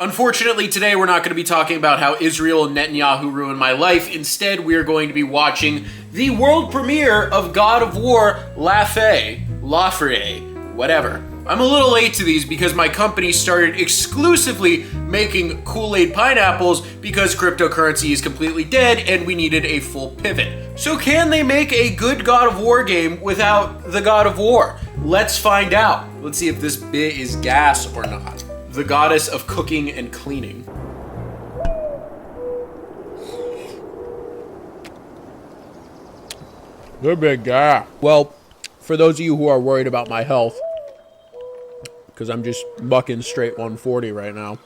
Unfortunately, today we're not going to be talking about how Israel and Netanyahu ruined my life. Instead, we are going to be watching the world premiere of God of War Laufey, whatever. I'm a little late to these because my company started exclusively making Kool-Aid pineapples because cryptocurrency is completely dead and we needed a full pivot. So can they make a good God of War game without the God of War? Let's find out. Let's see if this bit is gas or not. The goddess of cooking and cleaning. Good big guy. Well, for those of you who are worried about my health, because I'm just bucking straight 140 right now.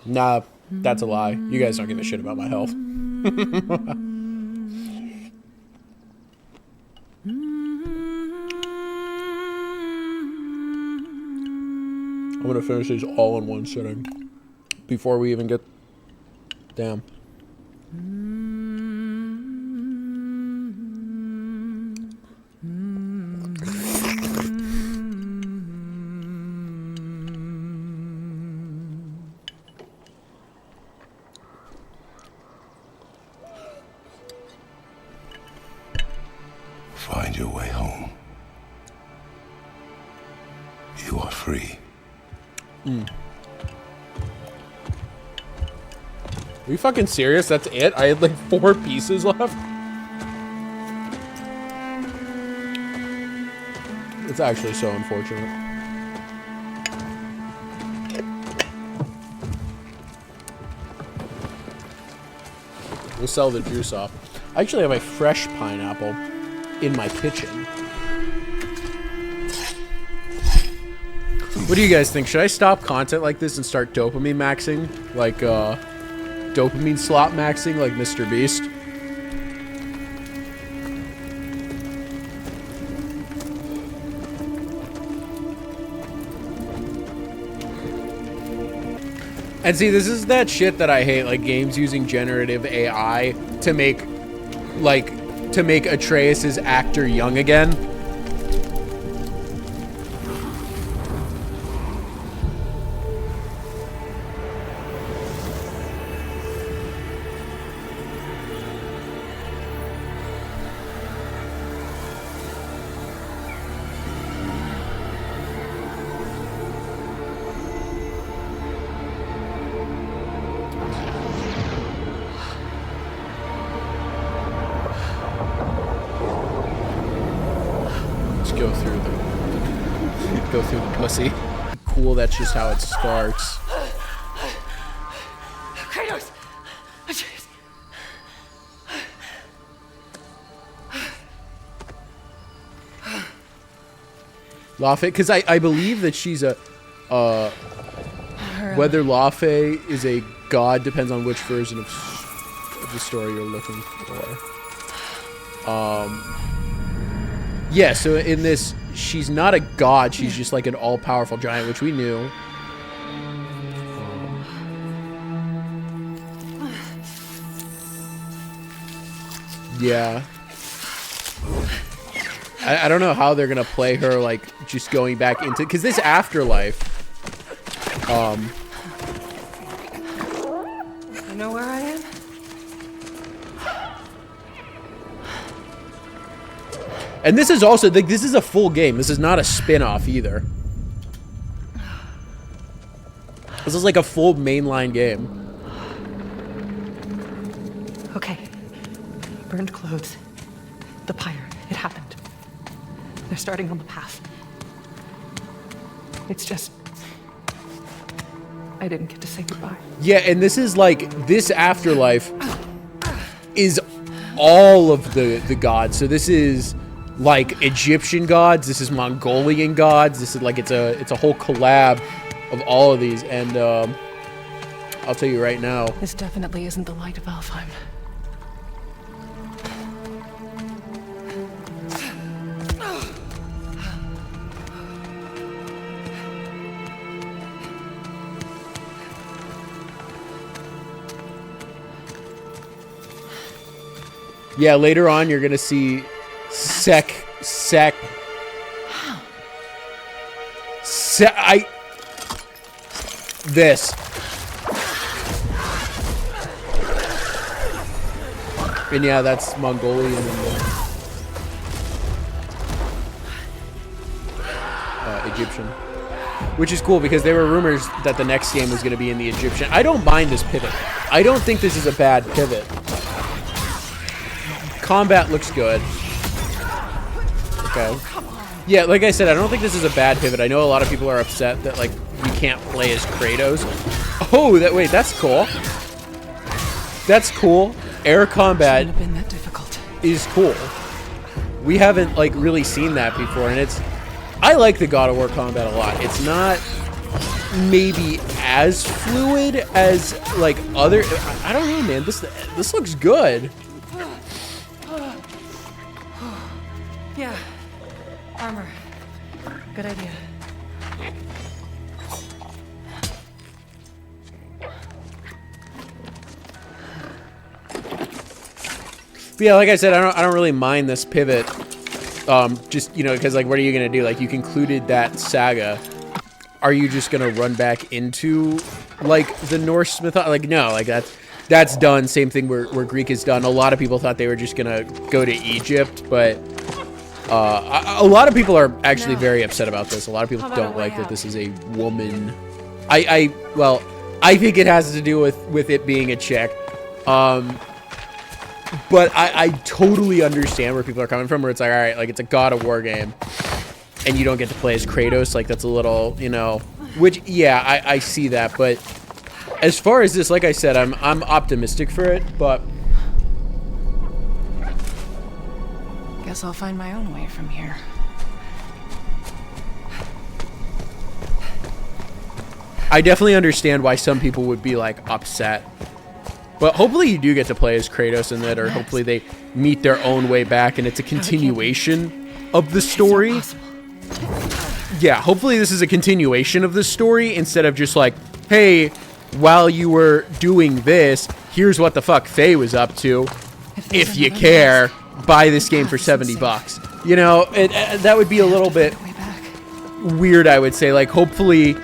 Nah, that's a lie. You guys don't give a shit about my health. I'm gonna finish these all in one sitting before we even get... Damn. Find your way home. You are free. Are you fucking serious? That's it? I had like 4 pieces left? It's actually so unfortunate. We'll sell the juice off. I actually have a fresh pineapple in my kitchen. What do you guys think? Should I stop content like this and start dopamine maxing? Like, dopamine slot maxing like Mr. Beast? And see, this is that shit that I hate, like games using generative AI to make, Atreus' actor young again. Go through the pussy. Cool, that's just how it starts. Kratos! Laufey, because I believe that she's a, whether Laufey is a god depends on which version of the story you're looking for. Yeah, so in this, she's not a god, she's just like an all-powerful giant, which we knew. Yeah. I don't know how they're gonna play her, like, just going back into... Because this afterlife... You know where I am? And this is also... Like, this is a full game. This is not a spin-off, either. This is like a full mainline game. Okay. Burned clothes. The pyre. It happened. They're starting on the path. It's just... I didn't get to say goodbye. Yeah, and this is like... This afterlife is all of the gods. So this is... like Egyptian gods, this is Mongolian gods, this is like it's a whole collab of all of these, and I'll tell you right now, This definitely isn't the light of Alfheim. yeah, later on you're gonna This. And yeah, that's Mongolian and Egyptian. Which is cool because there were rumors that the next game was going to be in the Egyptian. I don't mind this pivot. I don't think this is a bad pivot. Combat looks good. Okay. Yeah, like I said, I don't think this is a bad pivot. I know a lot of people are upset that, like, you can't play as Kratos. Oh, wait, that's cool. That's cool. Air combat Shouldn't have been that difficult. is cool. We haven't, like, really seen that before, and I like the God of War combat a lot. It's not maybe as fluid as, like, other... I don't know, man. This looks good. Yeah. Armor. Good idea. But yeah, like I said, I don't really mind this pivot. Just, you know, because, like, what are you gonna do? Like, you concluded that saga. Are you just gonna run back into, like, the Norse mythology? Like, no, like, that's done. Same thing where Greek is done. A lot of people thought they were just gonna go to Egypt, but a lot of people are actually very upset about this. A lot of people don't like that this is a woman. Well, I think it has to do with it being a chick. But I totally understand where people are coming from, where it's like, all right, like, it's a God of War game, and you don't get to play as Kratos. Like, that's a little, you know, which, yeah, I see that. But as far as this, like I said, I'm optimistic for it, but Guess I'll find my own way from here. I definitely understand why some people would be, like, upset. But hopefully you do get to play as Kratos in it, or hopefully they meet their own way back and it's a continuation of the story. Yeah, hopefully this is a continuation of the story instead of just like, hey, while you were doing this, here's what the fuck Faye was up to. If you care, buy this game for $70. You know, that would be a little bit weird, I would say. Like, hopefully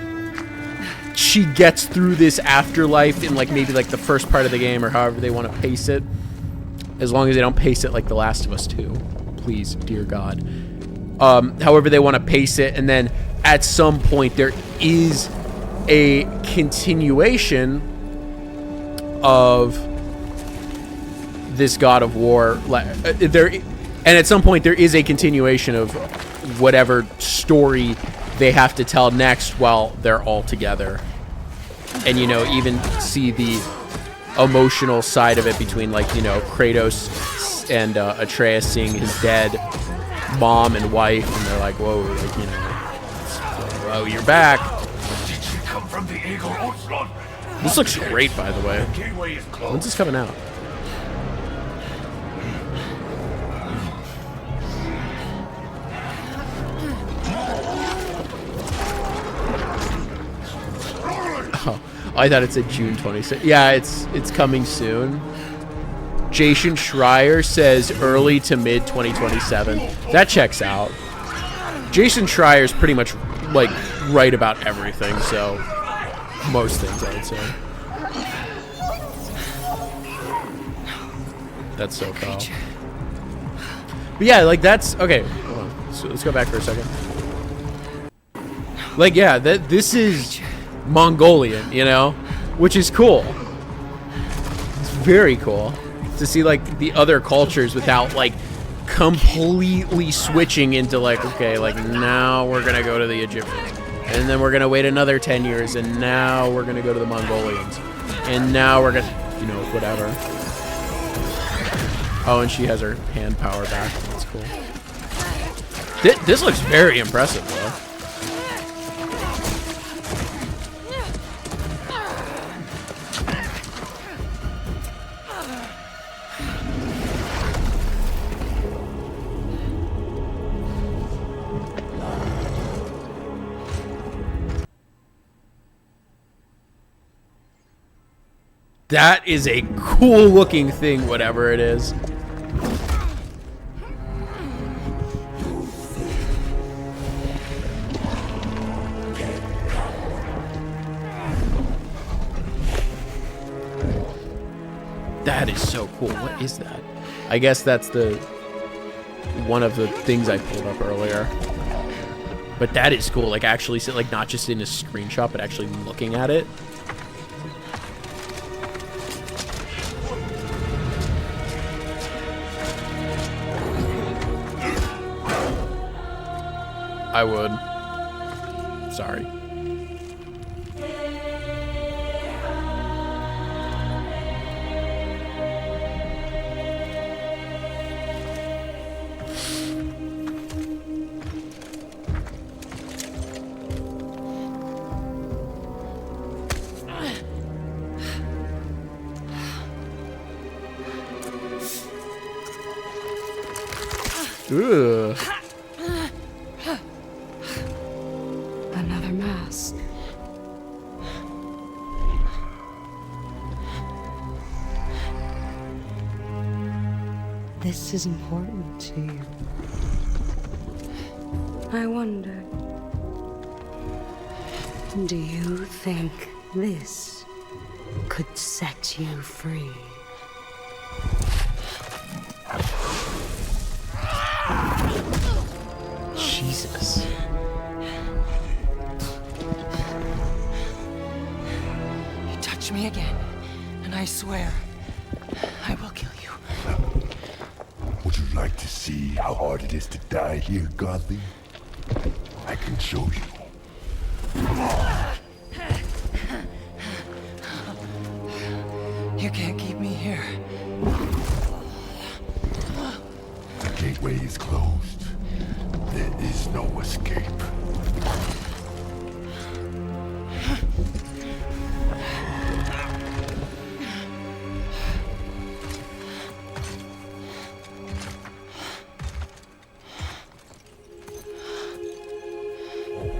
she gets through this afterlife in, like, maybe, like, the first part of the game or however they want to pace it. As long as they don't pace it like The Last of Us 2. Please, dear God. However they want to pace it, and then at some point there is a continuation of this God of War. And at some point there is a continuation of whatever story they have to tell next while they're all together. And, you know, even see the emotional side of it between, like, you know, Kratos and Atreus seeing his dead mom and wife, and they're like, whoa, like, you know, whoa, you're back. Did she come from the Eagle Outlaw? This looks great, by the way. Gateway is closed. When's this coming out? Oh, I thought it said June 26th. Yeah, it's coming soon. Jason Schreier says early to mid 2027. That checks out. Jason Schreier's pretty much, like, right about everything, so most things, I would say. That's so cool. But yeah, like, that's okay. Hold on. So let's go back for a second. Like, yeah, this is Mongolian, you know, which is cool. It's very cool to see, like, the other cultures without, like, completely switching into, like, okay, like, now we're gonna go to the Egyptians, and then we're gonna wait another 10 years, and now we're gonna go to the Mongolians, and now we're gonna, you know, whatever. Oh, and she has her hand power back. That's cool. This looks very impressive, though. That is a cool looking thing, whatever it is. That is so cool. What is that? I guess that's one of the things I pulled up earlier. But that is cool. Like actually, like not just in a screenshot, but actually looking at it. I would. Sorry. Ugh. Another mask. This is important to you. I wonder, do you think this could set you free? Jesus. You touch me again, and I swear, I will kill you. Would you like to see how hard it is to die here, Godly? I can show you. You can't keep me here. The gateway is closed. There is no escape.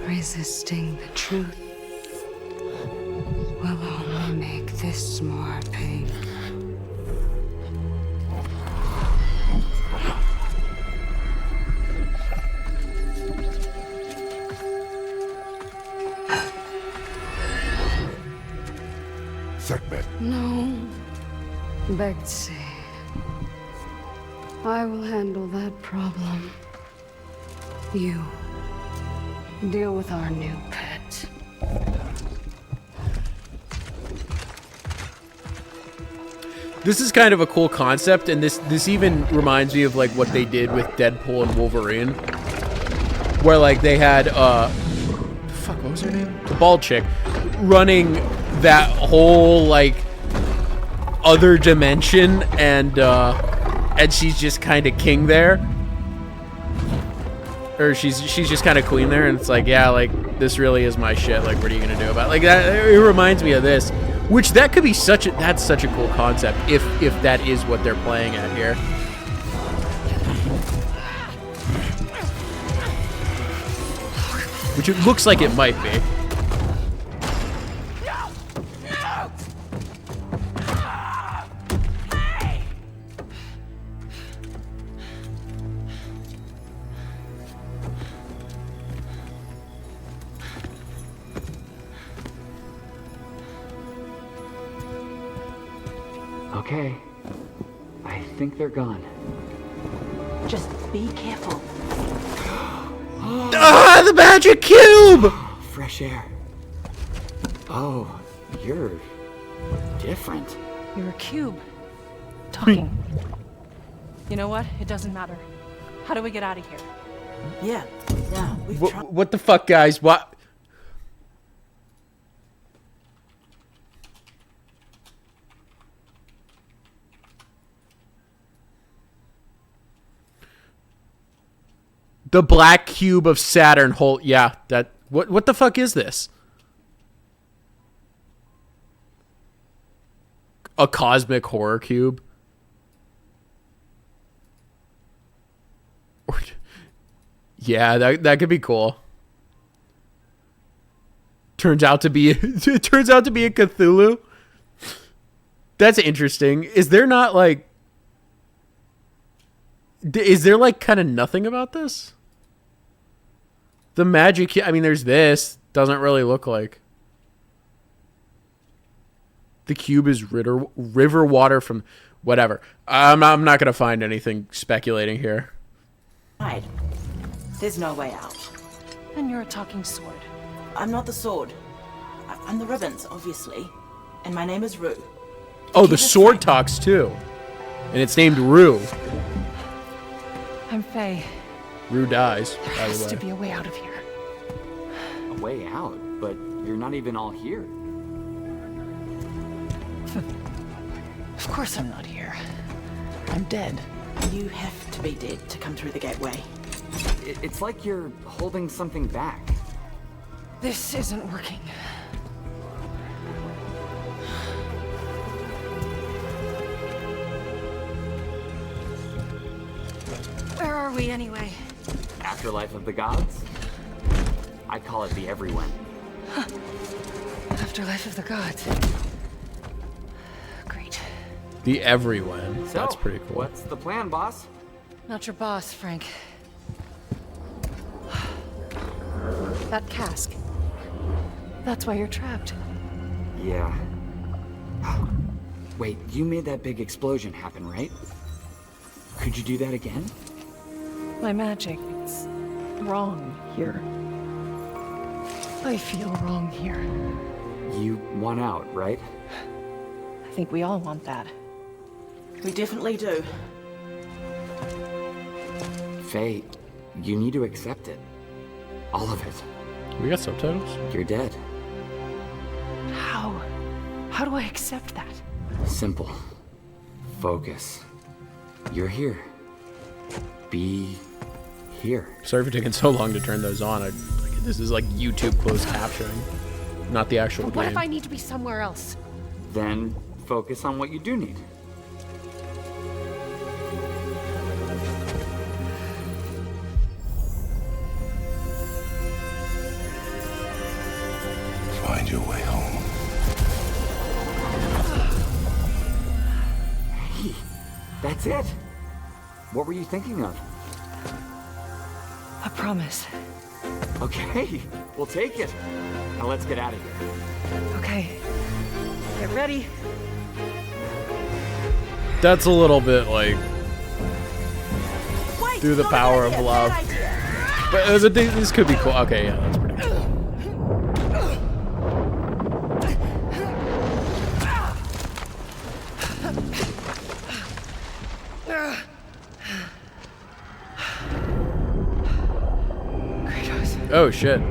Resisting the truth will only make this more painful. Sekhmet, No, Betsy. I will handle that problem. You deal with our new pet. This is kind of a cool concept, and this even reminds me of like what they did with Deadpool and Wolverine, where like they had fuck, what was her name? The bald chick running that whole like other dimension, and she's just kind of king there, or she's just kind of queen there, and it's like, yeah, like this really is my shit. Like, what are you gonna do about it? Like that? It reminds me of this. Which that could be that's such a cool concept if that is what they're playing at here. Which it looks like it might be. Okay. I think they're gone. Just be careful. Ah, the magic cube! Fresh air. Oh, you're different. You're a cube. Talking. You know what? It doesn't matter. How do we get out of here? Yeah, we've tried. What the fuck, guys? What? The black cube of Saturn. Yeah, that. What the fuck is this? A cosmic horror cube? Yeah, that could be cool. Turns out to be it turns out to be a Cthulhu. That's interesting. Is there not like kind of nothing about this? The magic, I mean, there's this. Doesn't really look like. The cube is river water from whatever. I'm not gonna find anything speculating here. Right. There's no way out. And you're a talking sword. I'm not the sword. I'm the ribbons, obviously. And my name is Rue. Oh, the Keep it sword straight. talks too. And it's named Rue. I'm Faye. Rue dies, There by has the to way. be a way out of here. A way out, but you're not even all here. Of course I'm not here. I'm dead. You have to be dead to come through the gateway. It's like you're holding something back. This isn't working. Where are we anyway? Afterlife of the gods? I call it the everyone. Afterlife of the gods. Great. The everyone. So, That's pretty cool. What's the plan, boss? Not your boss, Frank. That cask. That's why you're trapped. Yeah. Wait, you made that big explosion happen, right? Could you do that again? My magic, it's wrong here. I feel wrong here. You want out, right? I think we all want that. We definitely do. Faye, you need to accept it. All of it. We got subtitles? You're dead. How? How do I accept that? Simple. Focus. You're here. Be here. Sorry for taking so long to turn those on. This is like YouTube closed captioning, not the actual But what game. if I need to be somewhere else? Then focus on what you do need. Find your way home. Hey, that's it. What were you thinking of? A promise. Okay, we'll take it. Now let's get out of here. Okay. Get ready. That's a little bit like through the power of love. But this could be cool. Okay, yeah, that's pretty cool. Kratos. Oh shit.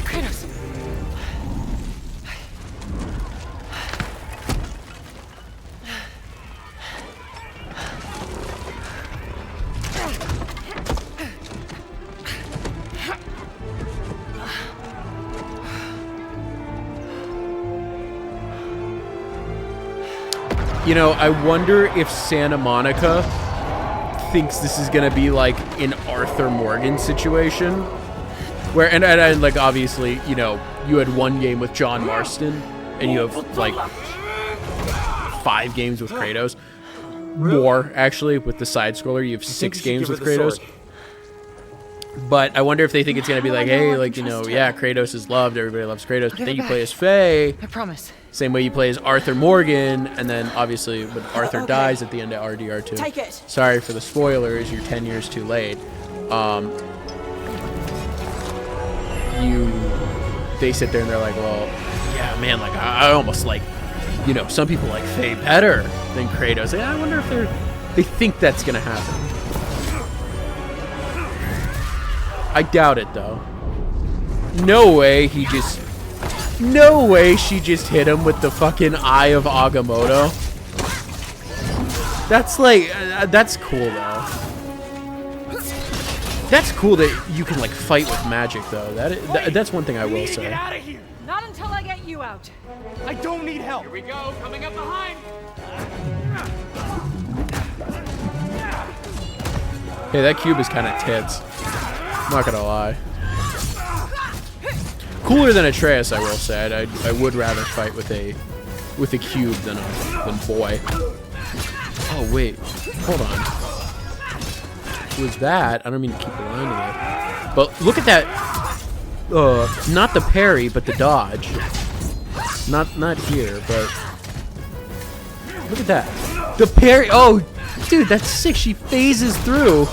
Kratos. You know, I wonder if Santa Monica thinks this is gonna be like an Arthur Morgan situation, where and like obviously, you know, you had one game with John Marston, and you have like 5 games with Kratos. More actually with the side scroller, you have 6 games with Kratos. But I wonder if they think it's gonna be like, hey, like, you know, yeah, Kratos is loved, everybody loves Kratos, but then you play as Faye. I promise. Same way you play as Arthur Morgan, and then obviously when Arthur dies at the end of RDR2. Take it. Sorry for the spoilers, you're 10 years too late. They sit there and they're like, well, yeah, man, like I almost like, you know, some people like Faye better than Kratos. And I wonder if they think that's gonna happen. I doubt it though. No way she just hit him with the fucking Eye of Agamotto. That's like, that's cool though. That's cool that you can like fight with magic though. That's one thing I will say. Out of here! Not until I get you out. I don't need help. Here we go, coming up behind. Hey, that cube is kind of tits. I'm not gonna lie. Cooler than Atreus, I will say. I would rather fight with a cube than boy. Oh wait, hold on. Was that? I don't mean to keep rewinding it, but look at that. not the parry, but the dodge. Not here, but look at that. The parry. Oh, dude, that's sick. She phases through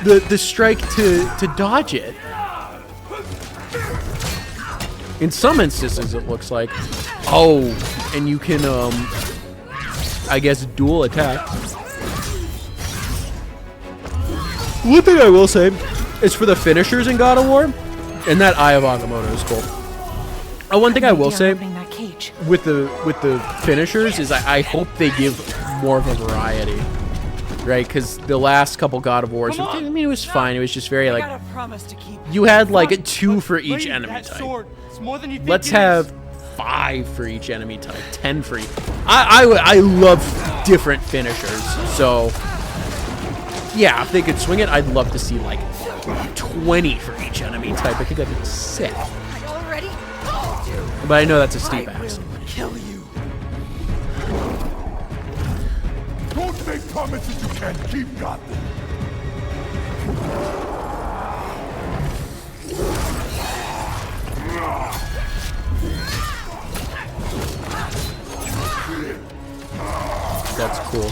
the strike to dodge it. In some instances, it looks like. Oh, and you can, I guess, dual attack. One thing I will say is for the finishers in God of War, and that Eye of Agamotto is cool. One thing I will say with the finishers is I hope they give more of a variety, right? Because the last couple God of Wars, I mean, it was fine. It was just very like you had like a 2 for each enemy type. Let's have 5 for each enemy type, 10 for each. I love different finishers, so yeah, if they could swing it, I'd love to see like 20 for each enemy type. I think that'd be sick. But I know that's a steep ask. Kill you. Don't make promises you can't keep, Gotham. That's cool.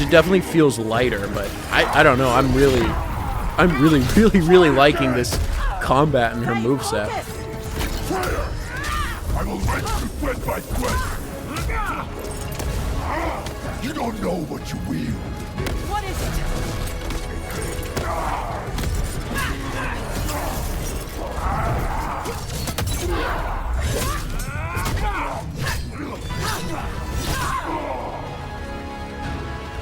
It definitely feels lighter, but I don't know. I'm really liking this combat and her moveset. I will rent you sweat by sweat. You don't know what you wield. What is it?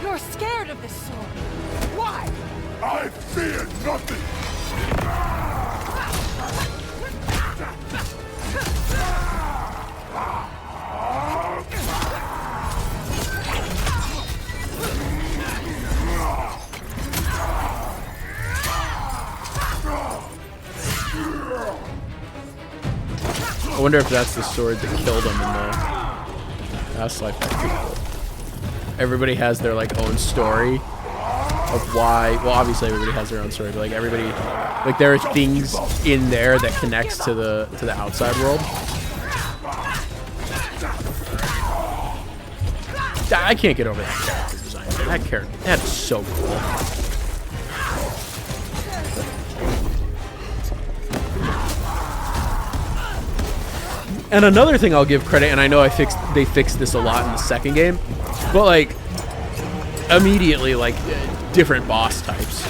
You're scared of this sword. Why? I fear nothing. I wonder if that's the sword that killed him in the past life. Everybody has their like own story of why. Well, obviously everybody has their own story, but like everybody, like there are things in there that connects to the outside world. I can't get over that character design. That character, that's so cool. And another thing I'll give credit, and I know they fixed this a lot in the second game, but like immediately like different boss types.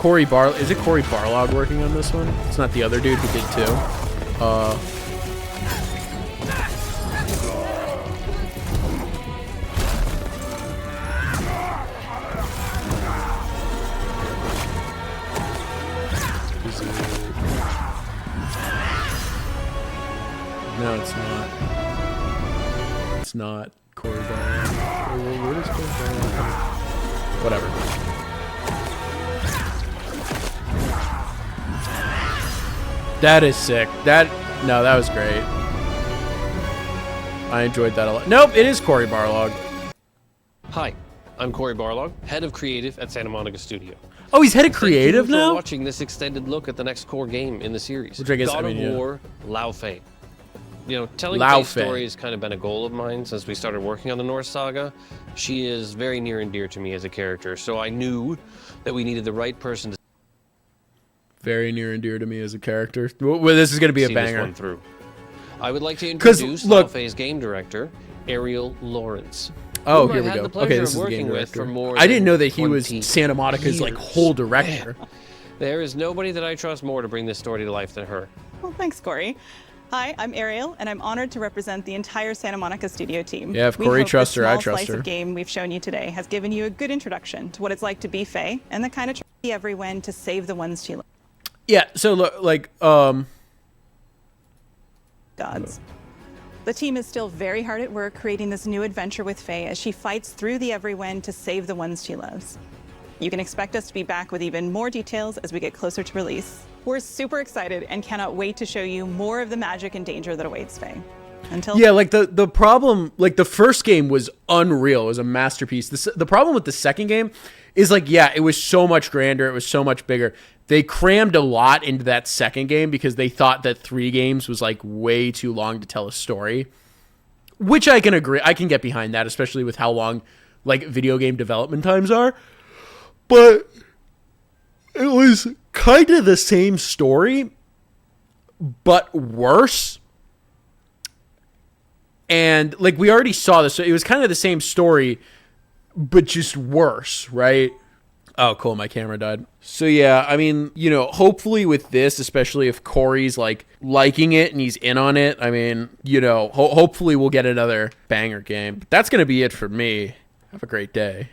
Is it Cory Barlog working on this one? It's not the other dude who did too. No, it's not. It's not Cory Barlog. Where is Cory Barlog? Whatever. That is sick. That was great. I enjoyed that a lot. Nope, it is Cory Barlog. Hi, I'm Cory Barlog, head of creative at Santa Monica Studio. Oh, he's head of creative Thank you now? for watching this extended look at the next core game in the series, Which I guess, God I mean, of yeah. War, Laufey. You know, telling Laufey. Faye's story has kind of been a goal of mine since we started working on the Norse saga. She is very near and dear to me as a character, so I knew that we needed the right person to Very near and dear to me as a character. Well, this is going to be a see this banger. one through. I would like to 'Cause, introduce look- Laufey's game director, Ariel Lawrence. Oh, whom here I we had go. the pleasure Okay, of this is the working game with director. for more I didn't than know that he was 20 Santa Monica's like years. whole director. There is nobody that I trust more to bring this story to life than her. Well, thanks, Corey. Hi, I'm Ariel, and I'm honored to represent the entire Santa Monica studio team. Yeah, if We Corey hope trusts the her, I small trust slice her. of game we've shown you today has given you a good introduction to what it's like to be Faye and the kind of everyone to save the ones she loves. Yeah, so look, like, Gods. The team is still very hard at work creating this new adventure with Faye as she fights through the Everywen to save the ones she loves. You can expect us to be back with even more details as we get closer to release. We're super excited and cannot wait to show you more of the magic and danger that awaits Faye. Until Yeah, like the problem, like the first game was unreal. It was a masterpiece. The problem with the second game is like, yeah, it was so much grander. It was so much bigger. They crammed a lot into that second game because they thought that 3 games was like way too long to tell a story, which I can agree. I can get behind that, especially with how long like video game development times are. But it was kind of the same story, but worse. And like we already saw this, so it was kind of the same story, but just worse, right? Oh, cool, my camera died. So yeah, I mean, you know, hopefully with this, especially if Corey's like liking it and he's in on it, I mean, you know, hopefully we'll get another banger game. But that's gonna be it for me. Have a great day.